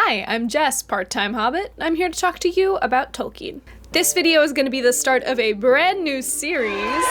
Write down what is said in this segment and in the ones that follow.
Hi, I'm Jess, part-time hobbit. I'm here to talk to you about Tolkien. This video is going to be the start of a brand new series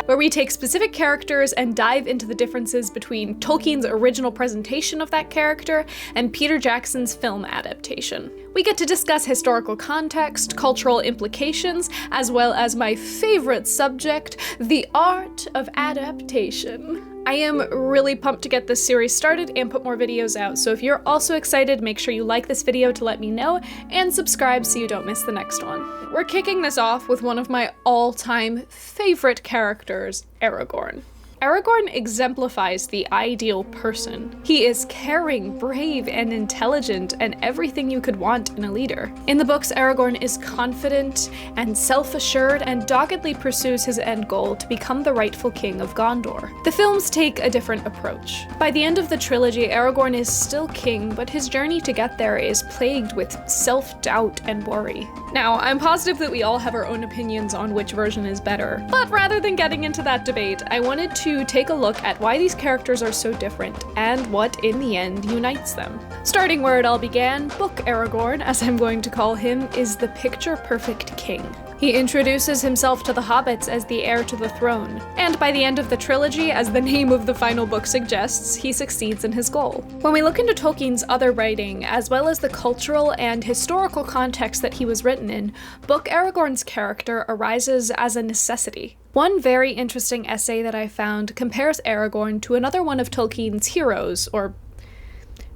where we take specific characters and dive into the differences between Tolkien's original presentation of that character and Peter Jackson's film adaptation. We get to discuss historical context, cultural implications, as well as my favorite subject, the art of adaptation. I am really pumped to get this series started and put more videos out, so if you're also excited, make sure you like this video to let me know, and subscribe so you don't miss the next one. We're kicking this off with one of my all-time favorite characters, Aragorn. Aragorn exemplifies the ideal person. He is caring, brave, and intelligent, and everything you could want in a leader. In the books, Aragorn is confident and self-assured and doggedly pursues his end goal to become the rightful king of Gondor. The films take a different approach. By the end of the trilogy, Aragorn is still king, but his journey to get there is plagued with self-doubt and worry. Now, I'm positive that we all have our own opinions on which version is better, but rather than getting into that debate, I wanted to take a look at why these characters are so different and what, in the end, unites them. Starting where it all began, Book Aragorn, as I'm going to call him, is the picture-perfect king. He introduces himself to the hobbits as the heir to the throne, and by the end of the trilogy, as the name of the final book suggests, he succeeds in his goal. When we look into Tolkien's other writing, as well as the cultural and historical context that he was written in, Book Aragorn's character arises as a necessity. One very interesting essay that I found compares Aragorn to another one of Tolkien's heroes, or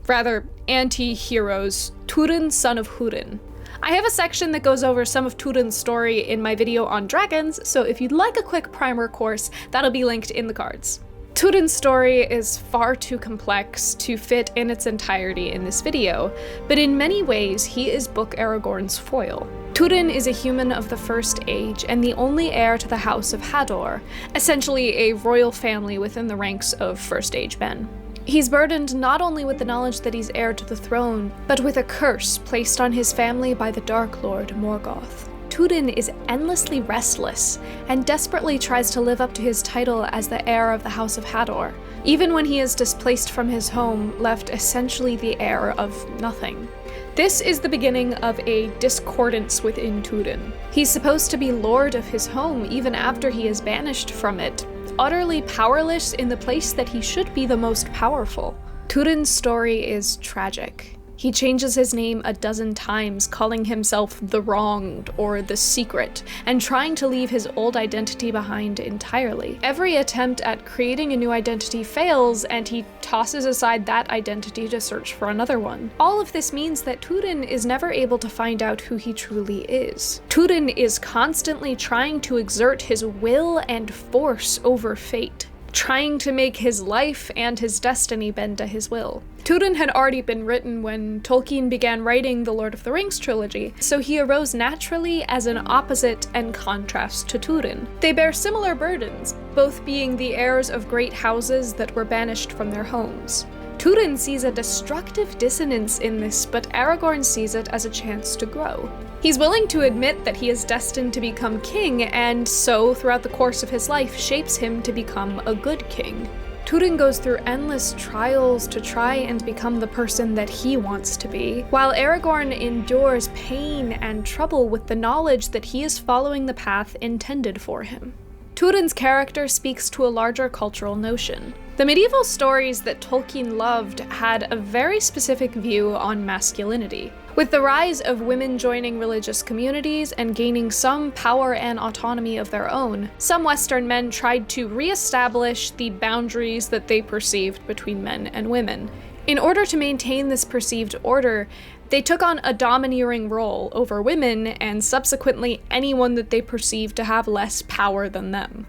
rather, anti-heroes, Túrin, son of Húrin. I have a section that goes over some of Túrin's story in my video on dragons, so if you'd like a quick primer course, that'll be linked in the cards. Túrin's story is far too complex to fit in its entirety in this video, but in many ways he is Book Aragorn's foil. Túrin is a human of the First Age and the only heir to the House of Hador, essentially a royal family within the ranks of First Age men. He's burdened not only with the knowledge that he's heir to the throne, but with a curse placed on his family by the Dark Lord Morgoth. Túrin is endlessly restless and desperately tries to live up to his title as the heir of the House of Hador, even when he is displaced from his home, left essentially the heir of nothing. This is the beginning of a discordance within Túrin. He's supposed to be lord of his home even after he is banished from it, utterly powerless in the place that he should be the most powerful. Túrin's story is tragic. He changes his name a dozen times, calling himself the Wronged or the Secret, and trying to leave his old identity behind entirely. Every attempt at creating a new identity fails, and he tosses aside that identity to search for another one. All of this means that Túrin is never able to find out who he truly is. Túrin is constantly trying to exert his will and force over fate, trying to make his life and his destiny bend to his will. Túrin had already been written when Tolkien began writing the Lord of the Rings trilogy, so he arose naturally as an opposite and contrast to Túrin. They bear similar burdens, both being the heirs of great houses that were banished from their homes. Túrin sees a destructive dissonance in this, but Aragorn sees it as a chance to grow. He's willing to admit that he is destined to become king, and so, throughout the course of his life, shapes him to become a good king. Túrin goes through endless trials to try and become the person that he wants to be, while Aragorn endures pain and trouble with the knowledge that he is following the path intended for him. Túrin's character speaks to a larger cultural notion. The medieval stories that Tolkien loved had a very specific view on masculinity. With the rise of women joining religious communities and gaining some power and autonomy of their own, some Western men tried to re-establish the boundaries that they perceived between men and women. In order to maintain this perceived order, they took on a domineering role over women and subsequently anyone that they perceived to have less power than them.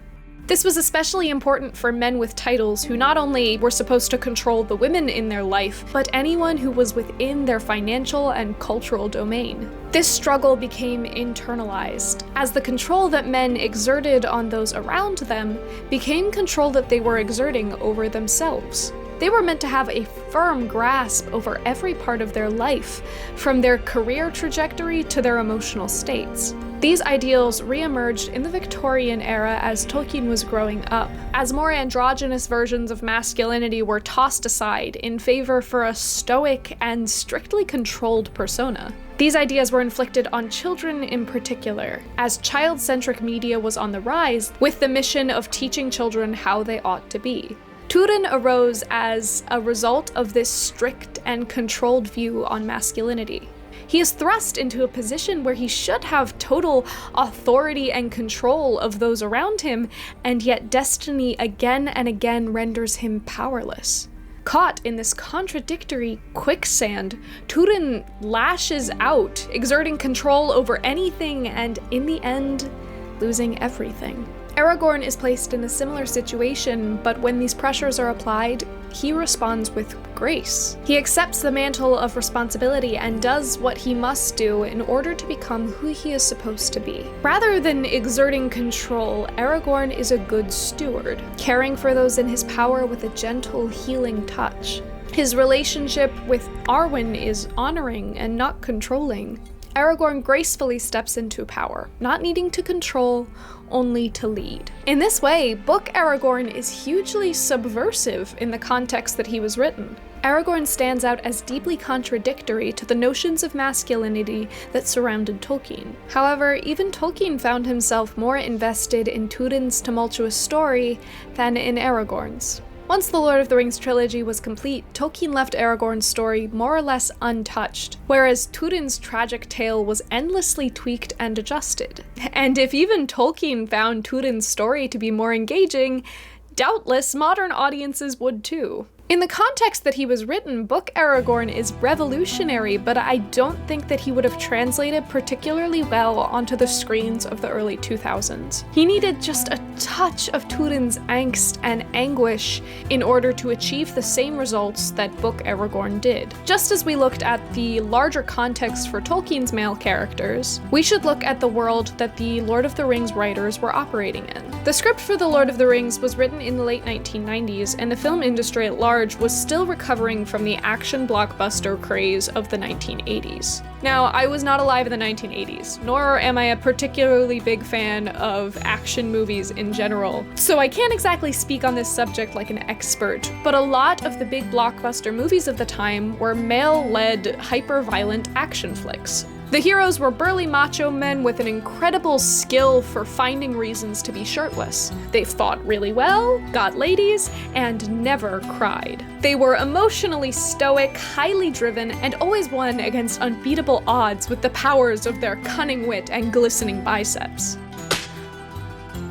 This was especially important for men with titles who not only were supposed to control the women in their life, but anyone who was within their financial and cultural domain. This struggle became internalized, as the control that men exerted on those around them became control that they were exerting over themselves. They were meant to have a firm grasp over every part of their life, from their career trajectory to their emotional states. These ideals re-emerged in the Victorian era as Tolkien was growing up, as more androgynous versions of masculinity were tossed aside in favor for a stoic and strictly controlled persona. These ideas were inflicted on children in particular, as child-centric media was on the rise, with the mission of teaching children how they ought to be. Túrin arose as a result of this strict and controlled view on masculinity. He is thrust into a position where he should have total authority and control of those around him, and yet destiny again and again renders him powerless. Caught in this contradictory quicksand, Túrin lashes out, exerting control over anything and, in the end, losing everything. Aragorn is placed in a similar situation, but when these pressures are applied, he responds with grace. He accepts the mantle of responsibility and does what he must do in order to become who he is supposed to be. Rather than exerting control, Aragorn is a good steward, caring for those in his power with a gentle, healing touch. His relationship with Arwen is honoring and not controlling. Aragorn gracefully steps into power, not needing to control, only to lead. In this way, Book Aragorn is hugely subversive in the context that he was written. Aragorn stands out as deeply contradictory to the notions of masculinity that surrounded Tolkien. However, even Tolkien found himself more invested in Túrin's tumultuous story than in Aragorn's. Once the Lord of the Rings trilogy was complete, Tolkien left Aragorn's story more or less untouched, whereas Túrin's tragic tale was endlessly tweaked and adjusted. And if even Tolkien found Túrin's story to be more engaging, doubtless modern audiences would too. In the context that he was written, Book Aragorn is revolutionary, but I don't think that he would have translated particularly well onto the screens of the early 2000s. He needed just a touch of Túrin's angst and anguish in order to achieve the same results that Book Aragorn did. Just as we looked at the larger context for Tolkien's male characters, we should look at the world that the Lord of the Rings writers were operating in. The script for The Lord of the Rings was written in the late 1990s, and the film industry at large was still recovering from the action blockbuster craze of the 1980s. Now, I was not alive in the 1980s, nor am I a particularly big fan of action movies in general, so I can't exactly speak on this subject like an expert, but a lot of the big blockbuster movies of the time were male-led, hyper-violent action flicks. The heroes were burly macho men with an incredible skill for finding reasons to be shirtless. They fought really well, got ladies, and never cried. They were emotionally stoic, highly driven, and always won against unbeatable odds with the powers of their cunning wit and glistening biceps.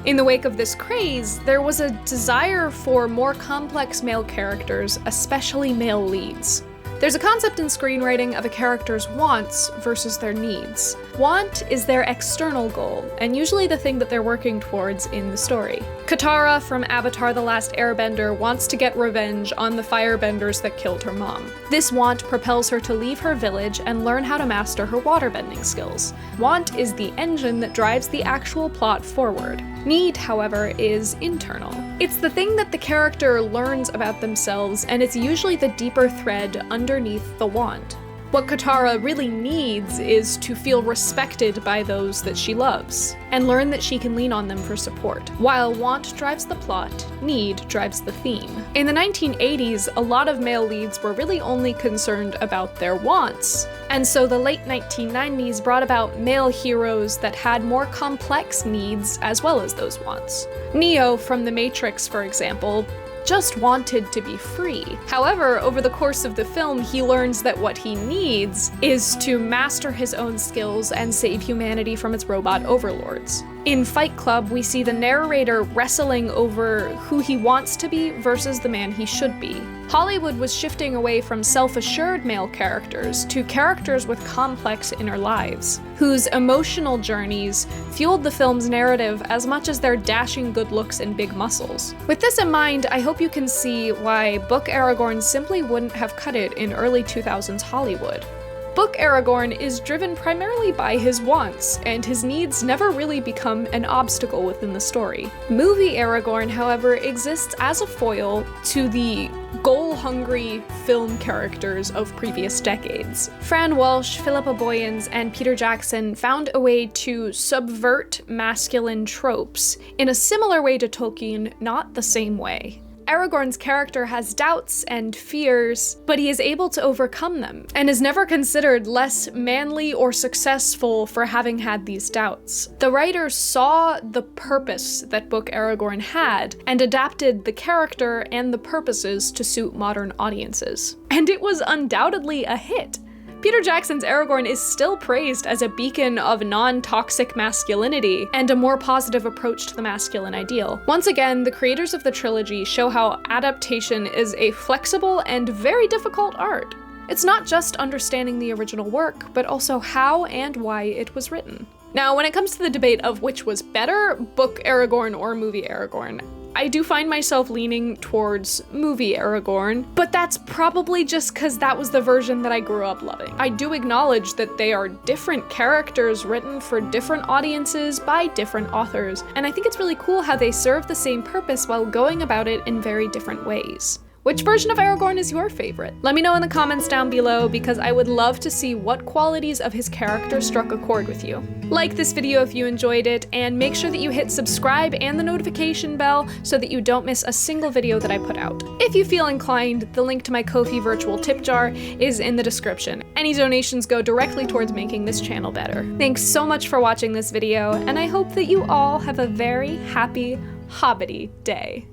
In the wake of this craze, there was a desire for more complex male characters, especially male leads. There's a concept in screenwriting of a character's wants versus their needs. Want is their external goal, and usually the thing that they're working towards in the story. Katara from Avatar: The Last Airbender wants to get revenge on the firebenders that killed her mom. This want propels her to leave her village and learn how to master her waterbending skills. Want is the engine that drives the actual plot forward. Need, however, is internal. It's the thing that the character learns about themselves, and it's usually the deeper thread underneath the want. What Katara really needs is to feel respected by those that she loves, and learn that she can lean on them for support. While want drives the plot, need drives the theme. In the 1980s, a lot of male leads were really only concerned about their wants, and so the late 1990s brought about male heroes that had more complex needs as well as those wants. Neo from The Matrix, for example, just wanted to be free. However, over the course of the film, he learns that what he needs is to master his own skills and save humanity from its robot overlords. In Fight Club, we see the narrator wrestling over who he wants to be versus the man he should be. Hollywood was shifting away from self-assured male characters to characters with complex inner lives, whose emotional journeys fueled the film's narrative as much as their dashing good looks and big muscles. With this in mind, I hope you can see why Book Aragorn simply wouldn't have cut it in early 2000s Hollywood. Book Aragorn is driven primarily by his wants, and his needs never really become an obstacle within the story. Movie Aragorn, however, exists as a foil to the goal-hungry film characters of previous decades. Fran Walsh, Philippa Boyens, and Peter Jackson found a way to subvert masculine tropes in a similar way to Tolkien, not the same way. Aragorn's character has doubts and fears, but he is able to overcome them, and is never considered less manly or successful for having had these doubts. The writers saw the purpose that Book Aragorn had, and adapted the character and the purposes to suit modern audiences. And it was undoubtedly a hit. Peter Jackson's Aragorn is still praised as a beacon of non-toxic masculinity and a more positive approach to the masculine ideal. Once again, the creators of the trilogy show how adaptation is a flexible and very difficult art. It's not just understanding the original work, but also how and why it was written. Now, when it comes to the debate of which was better, Book Aragorn or Movie Aragorn, I do find myself leaning towards Movie Aragorn, but that's probably just because that was the version that I grew up loving. I do acknowledge that they are different characters written for different audiences by different authors, and I think it's really cool how they serve the same purpose while going about it in very different ways. Which version of Aragorn is your favorite? Let me know in the comments down below, because I would love to see what qualities of his character struck a chord with you. Like this video if you enjoyed it, and make sure that you hit subscribe and the notification bell so that you don't miss a single video that I put out. If you feel inclined, the link to my Ko-fi virtual tip jar is in the description. Any donations go directly towards making this channel better. Thanks so much for watching this video, and I hope that you all have a very happy, hobbity day.